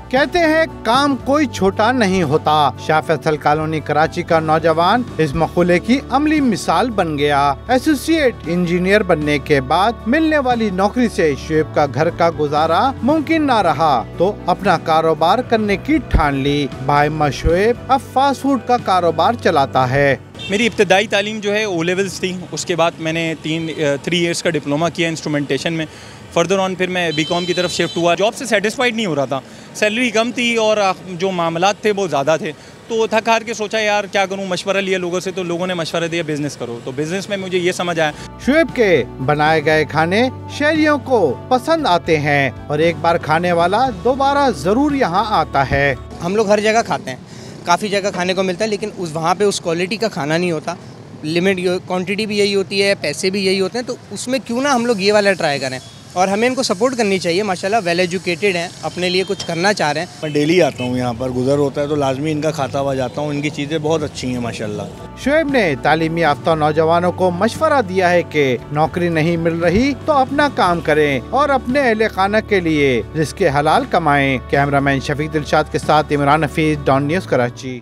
कहते हैं काम कोई छोटा नहीं होता। शाह फैसल कॉलोनी कराची का नौजवान इस मकूले की अमली मिसाल बन गया। एसोसिएट इंजीनियर बनने के बाद मिलने वाली नौकरी से शुएब का घर का गुजारा मुमकिन ना रहा तो अपना कारोबार करने की ठान ली। भाई शुएब अब फास्ट फूड का कारोबार चलाता है। मेरी इब्तदाई तालीम जो है ओ लेवल्स थी, उसके बाद मैंने 3 इयर्स का डिप्लोमा किया इंस्ट्रूमेंटेशन में। फर्दर ऑन फिर मैं बीकॉम की तरफ शिफ्ट हुआ। जॉब से सेटिस्फाइड नहीं हो रहा था, सैलरी कम थी और जो मामलात थे वो ज़्यादा थे। तो थक हार के सोचा यार क्या करूं, मशवरा लिया लोगों से, तो लोगों ने मशवरा दिया बिज़नेस करो। तो बिज़नेस में मुझे ये समझ आया शुएब के बनाए गए खाने शहरियों को पसंद आते हैं और एक बार खाने वाला दोबारा ज़रूर यहाँ आता है। हम लोग हर जगह खाते हैं, काफ़ी जगह खाने को मिलता है, लेकिन वहाँ पे उस क्वालिटी का खाना नहीं होता। लिमिट क्वांटिटी भी यही होती है, पैसे भी यही होते हैं। तो उसमें क्यों ना हम लोग ये वाला ट्राई करें, और हमें इनको सपोर्ट करनी चाहिए। माशाल्लाह वेल एजुकेटेड हैं, अपने लिए कुछ करना चाह रहे हैं। मैं डेली आता हूँ यहाँ पर, गुजर होता है तो लाजमी इनका खाता हुआ जाता हूँ। इनकी चीज़ें बहुत अच्छी हैं माशाल्लाह। शुएब ने तालीमी याफ्ता नौजवानों को मशवरा दिया है कि नौकरी नहीं मिल रही तो अपना काम करें और अपने अहले खाना के लिए रिज़्क़ हलाल कमाएं। कैमरामैन शफीक दिलशाद के साथ इमरान हफीज, डॉन न्यूज़, कराची।